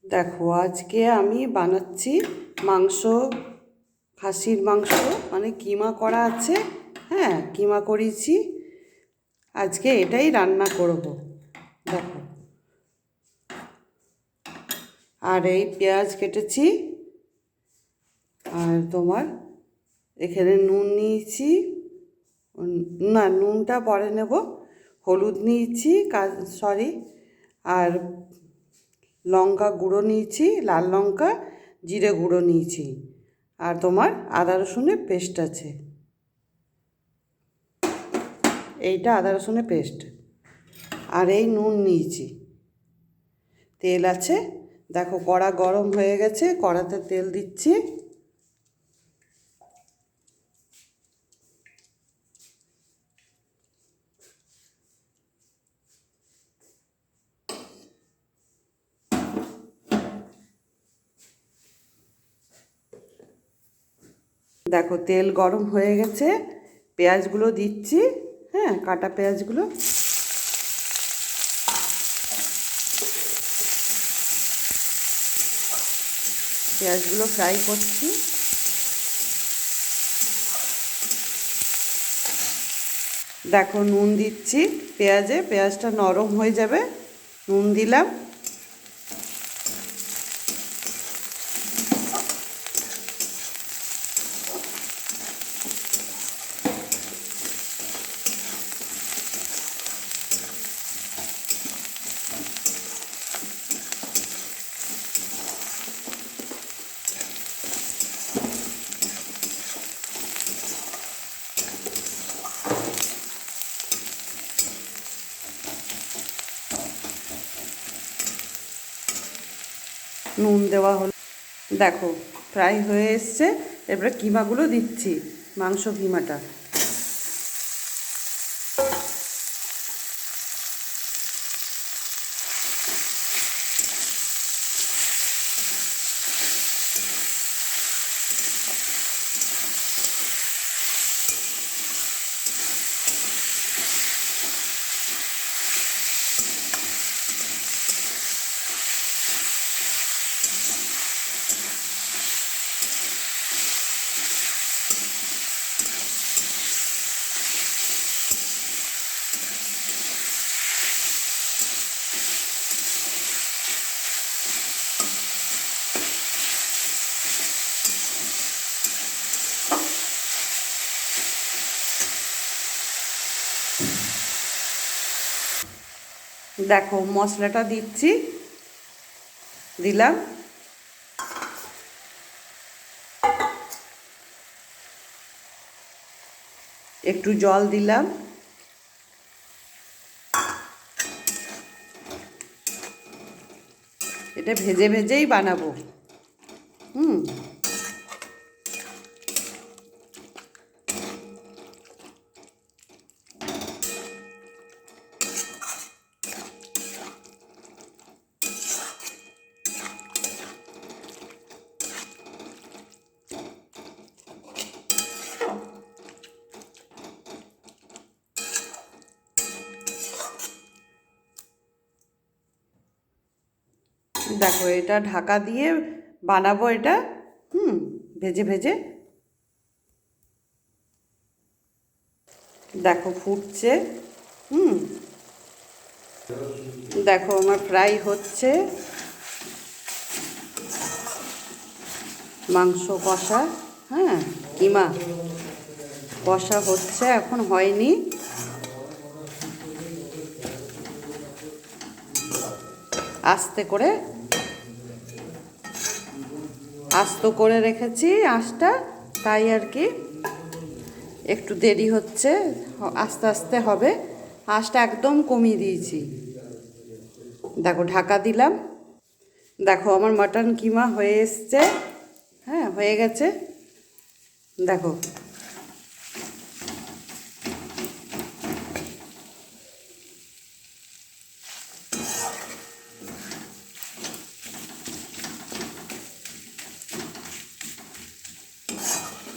দেখো আজকে আমি বানাচ্ছি মাংস, খাসির মাংস, মানে কিমা করা আছে। হ্যাঁ, কিমা করেছি, আজকে এটাই রান্না করব। দেখো, আর এই পেঁয়াজ কেটেছি, আর তোমার এখানে নুন নিয়েছি, না নুনটা পরে নেব, হলুদ নিয়েছি, সরি, আর লঙ্কা গুঁড়ো নিয়েছি, লাল লঙ্কা, জিরে গুঁড়ো নিয়েছি, আর তোমার আদা রসুনের পেস্ট আছে, এইটা আদা রসুনের পেস্ট, আর এই নুন নিয়েছি, তেল আছে। দেখো কড়া গরম হয়ে গেছে, কড়াতে তেল দিচ্ছি। দেখো তেল গরম হয়ে গেছে, পেঁয়াজগুলো দিচ্ছি। হ্যাঁ, কাটা পেঁয়াজগুলো ফ্রাই করছি। দেখো নুন দিচ্ছি পেঁয়াজে, পেঁয়াজটা নরম হয়ে যাবে, নুন দিলাম। নুন দেওয়া হলো, দেখো ফ্রাই হয়ে এসছে। এবারে কিমাগুলো দিচ্ছি, মাংস কিমাটা। দেখো মশলাটা দিচ্ছি, দিলাম। একটু জল দিলাম। এটা ভেজে ভেজেই বানাবো। হুম, দেখো এটা ঢাকা দিয়ে বানাবো এটা। হুম, ভেজে ভেজে। দেখো ফুটছে। হুম, দেখো আমার ফ্রাই হচ্ছে, মাংস কষা। হ্যাঁ, কিমা কষা হচ্ছে, এখন হয়নি। আস্তে করে, আস্ত করে রেখেছি আঁচটা, তাই আর কি একটু দেরি হচ্ছে, আস্তে আস্তে হবে। আঁচটা একদম কমিয়ে দিয়েছি। দেখো ঢাকা দিলাম। দেখো আমার মাটন কিমা হয়ে এসছে। হ্যাঁ, হয়ে গেছে। দেখো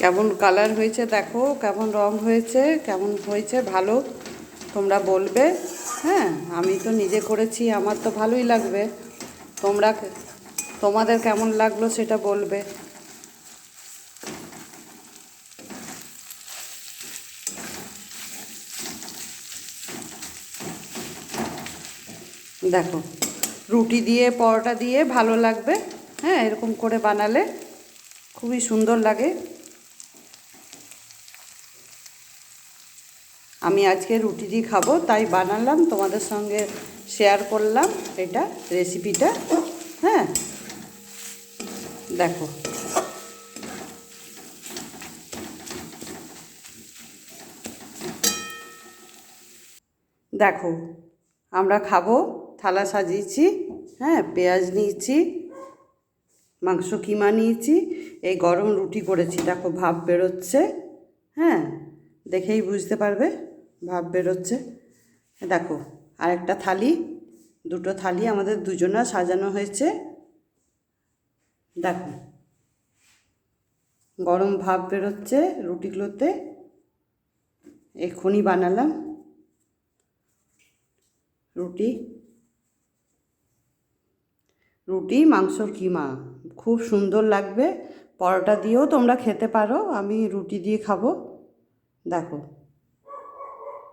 কেমন কালার হয়েছে, দেখো কেমন রং হয়েছে, কেমন হয়েছে ভালো তোমরা বলবে। হ্যাঁ, আমি তো নিজে করেছি, আমার তো ভালোই লাগবে। তোমরা তোমাদের কেমন লাগলো সেটা বলবে। দেখো, রুটি দিয়ে পরোটা দিয়ে ভালো লাগবে। হ্যাঁ, এরকম করে বানালে খুবই সুন্দর লাগে। আমি আজকে রুটি দিয়ে খাবো, তাই বানালাম, তোমাদের সঙ্গে শেয়ার করলাম এটা রেসিপিটা। হ্যাঁ, দেখো দেখো আমরা খাবো, থালা সাজিয়েছি। হ্যাঁ, পেঁয়াজ নিয়েছি, মাংস কিমা নিয়েছি, এই গরম রুটি করেছি। দেখো ভাপ বেরোচ্ছে। হ্যাঁ, দেখেই বুঝতে পারবে ভাপ বেরোচ্ছে। দেখো আরেকটা থালি, দুটো থালি আমাদের দুজনা সাজানো হয়েছে। দেখো গরম ভাপ বেরোচ্ছে রুটিগুলোতে, এক্ষুনি বানালাম রুটি। রুটি মাংসর কিমা খুব সুন্দর লাগবে। পরোটা দিয়েও তোমরা খেতে পারো, আমি রুটি দিয়ে খাবো। দেখো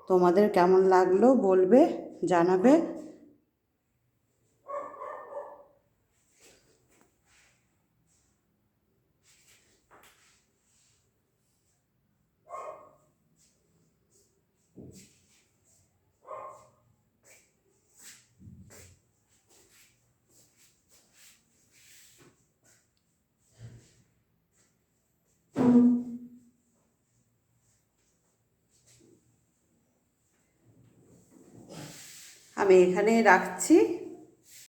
তোমাদের কেমন লাগলো বলবে, জানাবে। আমি এখানে রাখছি।